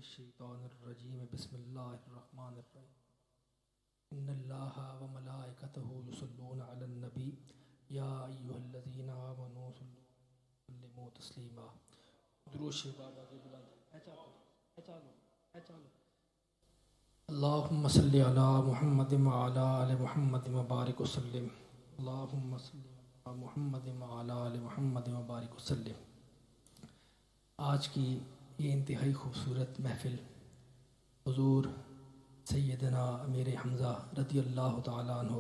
الشیطان الرجیم بسم اللہ الرحمن الرحیم ان اللہ و ملائکتہ یصلون علی النبی یا ایھا الذین آمنوا صلوا وسلموا تسلیما. درود شریف بابا کے بلند چالو اللہم صلی علی محمد وعلی آل محمد وبارک وسلم. اللہم صلی علی محمد وعلی آل محمد وبارک وسلم. آج کی یہ انتہائی خوبصورت محفل حضور سیدنا امیر حمزہ رضی اللہ تعالیٰ عنہ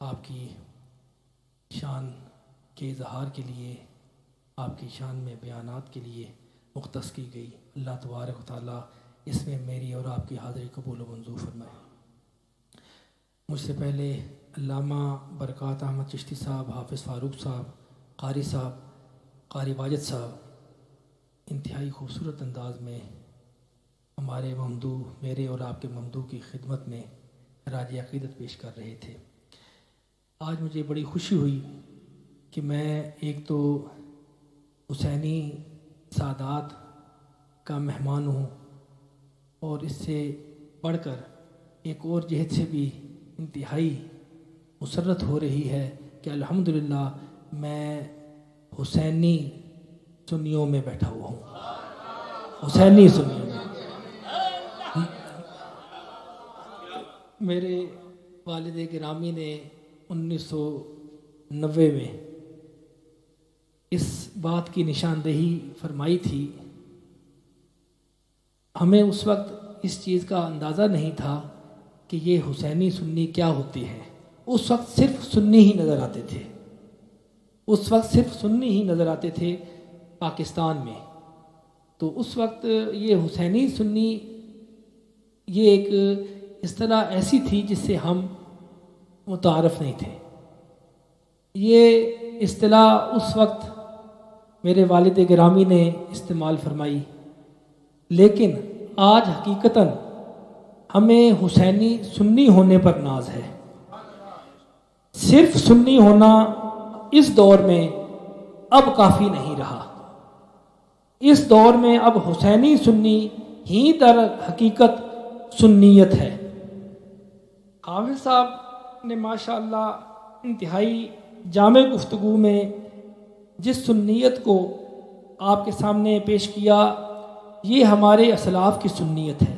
آپ کی شان کے اظہار کے لیے، آپ کی شان میں بیانات کے لیے مختص کی گئی. اللہ تبارک و تعالیٰ اس میں میری اور آپ کی حاضری قبول و منظور فرمائے. مجھ سے پہلے علامہ برکات احمد چشتی صاحب، حافظ فاروق صاحب، قاری واجد صاحب انتہائی خوبصورت انداز میں ہمارے ممدوح، میرے اور آپ کے ممدوح کی خدمت میں خراج عقیدت پیش کر رہے تھے. آج مجھے بڑی خوشی ہوئی کہ میں ایک تو حسینی سادات کا مہمان ہوں، اور اس سے بڑھ کر ایک اور جہت سے بھی انتہائی مسرت ہو رہی ہے کہ الحمدللہ میں حسینی سنیوں میں بیٹھا ہوا ہوں. حسینی سنیوں میں میرے والد گرامی نے 1990 میں اس بات کی نشاندہی فرمائی تھی. ہمیں اس وقت اس چیز کا اندازہ نہیں تھا کہ یہ حسینی سنی کیا ہوتی ہے. اس وقت صرف سنی ہی نظر آتے تھے، اس وقت صرف سنی ہی نظر آتے تھے پاکستان میں. تو اس وقت یہ حسینی سنی یہ ایک اصطلاح ایسی تھی جس سے ہم متعارف نہیں تھے. یہ اصطلاح اس وقت میرے والد گرامی نے استعمال فرمائی، لیکن آج حقیقتاً ہمیں حسینی سنی ہونے پر ناز ہے. صرف سنی ہونا اس دور میں اب کافی نہیں رہا. اس دور میں اب حسینی سنی ہی در حقیقت سنیت ہے. حافظ صاحب نے ماشاءاللہ انتہائی جامع گفتگو میں جس سنیت کو آپ کے سامنے پیش کیا، یہ ہمارے اسلاف کی سنیت ہے.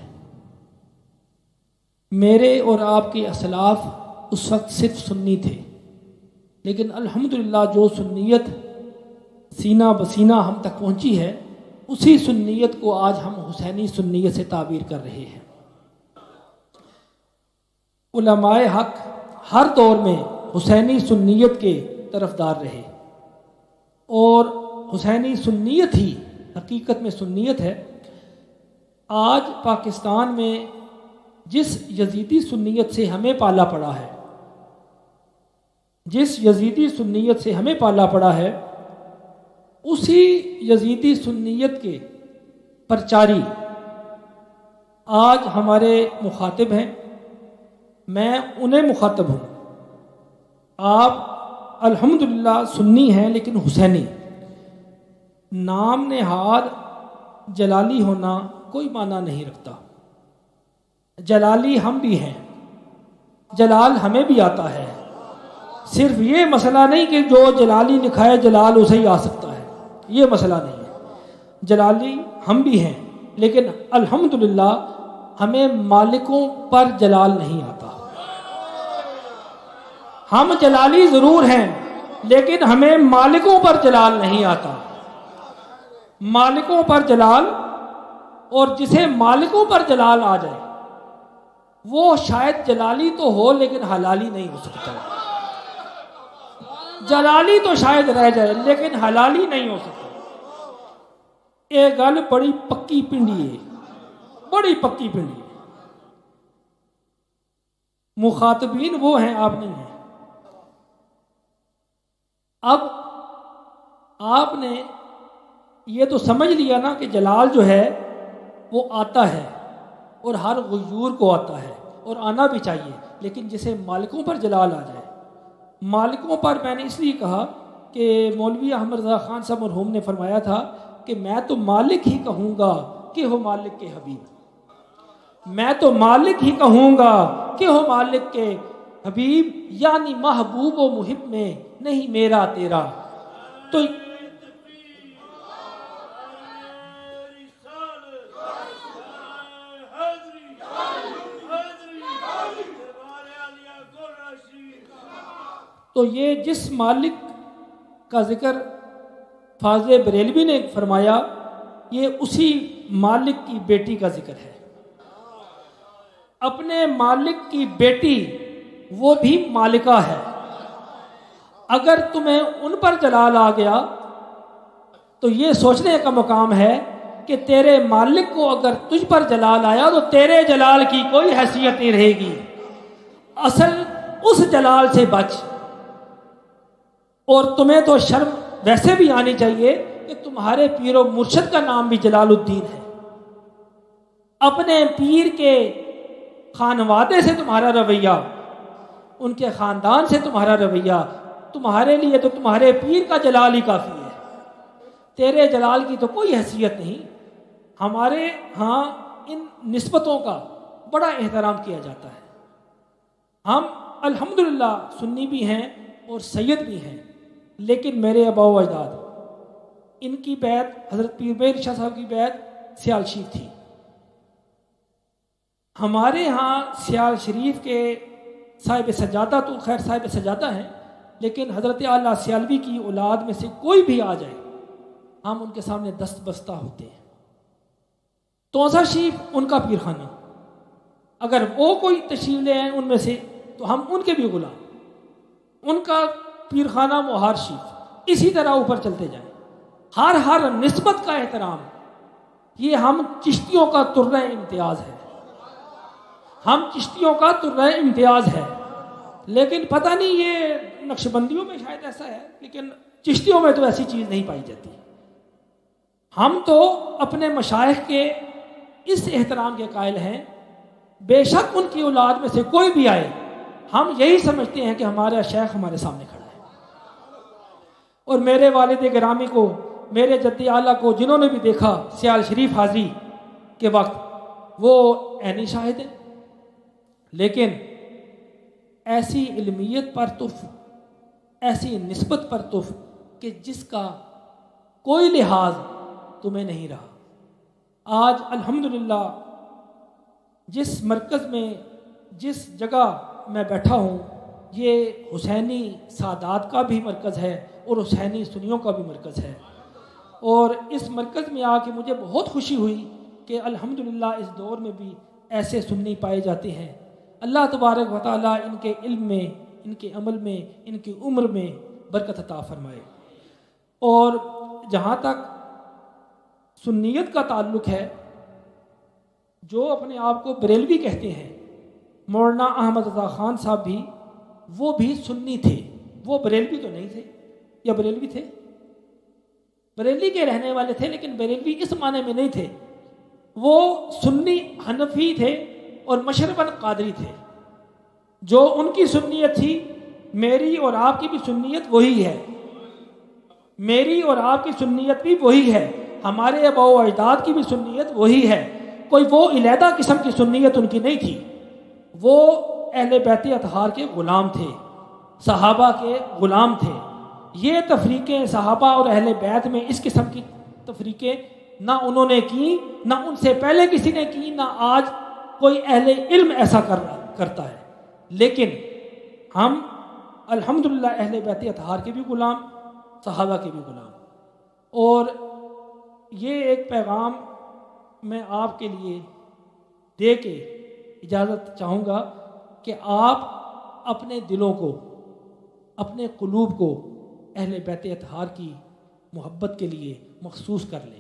میرے اور آپ کے اسلاف اس وقت صرف سنی تھے، لیکن الحمدللہ جو سنیت سینہ بسینہ ہم تک پہنچی ہے، اسی سنیت کو آج ہم حسینی سنیت سے تعبیر کر رہے ہیں. علماء حق ہر دور میں حسینی سنیت کے طرفدار رہے، اور حسینی سنیت ہی حقیقت میں سنیت ہے. آج پاکستان میں جس یزیدی سنیت سے ہمیں پالا پڑا ہے، جس یزیدی سنیت سے ہمیں پالا پڑا ہے، اسی یزیدی سنیت کے پرچاری آج ہمارے مخاطب ہیں. میں انہیں مخاطب ہوں. آپ الحمدللہ سنی ہیں لیکن حسینی. نام نہاد جلالی ہونا کوئی معنی نہیں رکھتا. جلالی ہم بھی ہیں، جلال ہمیں بھی آتا ہے. صرف یہ مسئلہ نہیں کہ جو جلالی لکھا ہے جلال اسے ہی آ سکتا ہے، یہ مسئلہ نہیں ہے. جلالی ہم بھی ہیں، لیکن الحمدللہ ہمیں مالکوں پر جلال نہیں آتا. ہم جلالی ضرور ہیں، لیکن ہمیں مالکوں پر جلال نہیں آتا. مالکوں پر جلال، اور جسے مالکوں پر جلال آ جائے وہ شاید جلالی تو ہو لیکن حلالی نہیں ہو سکتا. جلالی تو شاید رہ جائے لیکن حلالی نہیں ہو سکتا. یہ گل بڑی پکی پنڈی ہے، بڑی پکی پنڈی ہے. مخاطبین وہ ہیں، آپ نہیں ہیں. اب آپ نے یہ تو سمجھ لیا نا کہ جلال جو ہے وہ آتا ہے، اور ہر غیور کو آتا ہے، اور آنا بھی چاہیے. لیکن جسے مالکوں پر جلال آ جائے، مالکوں پر میں نے اس لیے کہا کہ مولوی احمد رضا خان صاحب مرحوم نے فرمایا تھا کہ میں تو مالک ہی کہوں گا کہ ہو مالک کے حبیب، میں تو مالک ہی کہوں گا کہ ہو مالک کے حبیب، یعنی محبوب و محب میں نہیں میرا تیرا۔ تو یہ جس مالک کا ذکر فاضل بریلوی نے فرمایا، یہ اسی مالک کی بیٹی کا ذکر ہے۔ اپنے مالک کی بیٹی وہ بھی مالکہ ہے۔ اگر تمہیں ان پر جلال آ گیا تو یہ سوچنے کا مقام ہے کہ تیرے مالک کو اگر تجھ پر جلال آیا تو تیرے جلال کی کوئی حیثیت نہیں رہے گی۔ اصل اس جلال سے بچ، اور تمہیں تو شرم ویسے بھی آنی چاہیے کہ تمہارے پیر و مرشد کا نام بھی جلال الدین ہے۔ اپنے پیر کے خانوادے سے تمہارا رویہ، ان کے خاندان سے تمہارا رویہ، تمہارے لیے تو تمہارے پیر کا جلال ہی کافی ہے، تیرے جلال کی تو کوئی حیثیت نہیں۔ ہمارے ہاں ان نسبتوں کا بڑا احترام کیا جاتا ہے۔ ہم الحمدللہ سنی بھی ہیں اور سید بھی ہیں، لیکن میرے آبا و اجداد، ان کی بیعت حضرت پیر میر شاہ صاحب کی بیعت سیال شریف تھی۔ ہمارے ہاں سیال شریف کے صاحب سجادہ تو خیر صاحب سجادہ ہیں، لیکن حضرت اعلیٰ سیالوی کی اولاد میں سے کوئی بھی آ جائے ہم ان کے سامنے دست بستہ ہوتے ہیں۔ توسا شریف ان کا پیر خانہ، اگر وہ کوئی تشریف لے آئیں ان میں سے تو ہم ان کے بھی غلام، ان کا پیر خانہ موہار شریف، اسی طرح اوپر چلتے جائیں۔ ہر نسبت کا احترام، یہ ہم چشتیوں کا ترہ امتیاز ہے، ہم چشتیوں کا ترہ امتیاز ہے۔ لیکن پتہ نہیں یہ نقشبندیوں میں شاید ایسا ہے، لیکن چشتیوں میں تو ایسی چیز نہیں پائی جاتی۔ ہم تو اپنے مشائخ کے اس احترام کے قائل ہیں، بے شک ان کی اولاد میں سے کوئی بھی آئے ہم یہی سمجھتے ہیں کہ ہمارا شیخ ہمارے سامنے کھڑا ہے۔ اور میرے والد گرامی کو، میرے جد اعلیٰ کو جنہوں نے بھی دیکھا سیال شریف حاضری کے وقت، وہ عینی شاہد ہیں۔ لیکن ایسی علمیت پر تف، ایسی نسبت پر تف کہ جس کا کوئی لحاظ تمہیں نہیں رہا۔ آج الحمدللہ جس مرکز میں، جس جگہ میں بیٹھا ہوں، یہ حسینی سادات کا بھی مرکز ہے اور حسینی سنیوں کا بھی مرکز ہے، اور اس مرکز میں آ کے مجھے بہت خوشی ہوئی کہ الحمدللہ اس دور میں بھی ایسے سنی پائے جاتے ہیں۔ اللہ تبارک و تعالیٰ ان کے علم میں، ان کے عمل میں، ان کی عمر میں برکت عطا فرمائے۔ اور جہاں تک سنیت کا تعلق ہے، جو اپنے آپ کو بریلوی کہتے ہیں، مولانا احمد رضا خان صاحب بھی، وہ بھی سنی تھے، وہ بریلوی تو نہیں تھے، یا بریلوی تھے؟ بریلی کے رہنے والے تھے، لیکن بریلوی اس معنی میں نہیں تھے، وہ سنی حنفی تھے اور مشرباً قادری تھے۔ جو ان کی سنیت تھی، میری اور آپ کی بھی سنیت وہی ہے، میری اور آپ کی سنیت بھی وہی ہے، ہمارے آباء و اجداد کی بھی سنیت وہی ہے۔ کوئی وہ علیحدہ قسم کی سنیت ان کی نہیں تھی، وہ اہل بیت اطہار کے غلام تھے، صحابہ کے غلام تھے۔ یہ تفریقیں صحابہ اور اہل بیت میں اس قسم کی تفریقیں نہ انہوں نے کی، نہ ان سے پہلے کسی نے کی، نہ آج کوئی اہل علم ایسا کرتا ہے۔ لیکن ہم الحمدللہ اہل بیت اطہار کے بھی غلام، صحابہ کے بھی غلام۔ اور یہ ایک پیغام میں آپ کے لیے دے کے اجازت چاہوں گا کہ آپ اپنے دلوں کو، اپنے قلوب کو اہل بیت اطہار کی محبت کے لیے مخصوص کر لیں،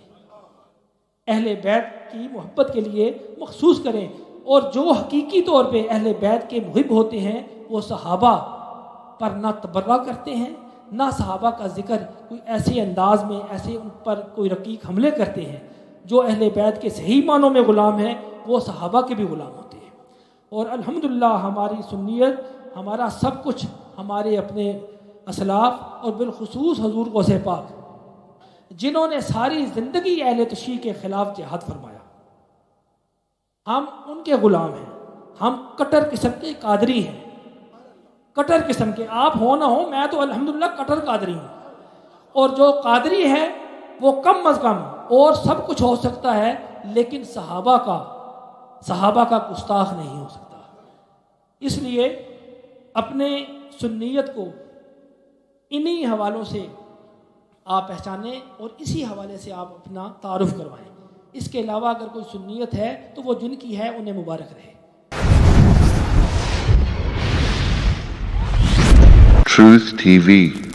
اہل بیت کی محبت کے لیے مخصوص کریں۔ اور جو حقیقی طور پہ اہل بیت کے محب ہوتے ہیں، وہ صحابہ پر نہ تبرہ کرتے ہیں، نہ صحابہ کا ذکر کوئی ایسے انداز میں، ایسے ان پر کوئی رقیق حملے کرتے ہیں۔ جو اہل بیت کے صحیح معنوں میں غلام ہیں، وہ صحابہ کے بھی غلام ہوتے ہیں۔ اور الحمدللہ ہماری سنیت، ہمارا سب کچھ ہمارے اپنے اسلاف اور بالخصوص حضور غوث پاک، جنہوں نے ساری زندگی اہل تشیع کے خلاف جہاد فرمایا، ہم ان کے غلام ہیں، ہم کٹر قسم کے قادری ہیں، کٹر قسم کے. آپ ہو نہ ہو، میں تو الحمدللہ کٹر قادری ہوں. اور جو قادری ہے وہ کم از کم اور سب کچھ ہو سکتا ہے، لیکن صحابہ کا گستاخ نہیں ہو سکتا. اس لیے اپنے سنیت کو انہی حوالوں سے آپ پہچانیں اور اسی حوالے سے آپ اپنا تعارف کروائیں. اس کے علاوہ اگر کوئی سنیت ہے تو وہ جن کی ہے انہیں مبارک رہے. Truth TV.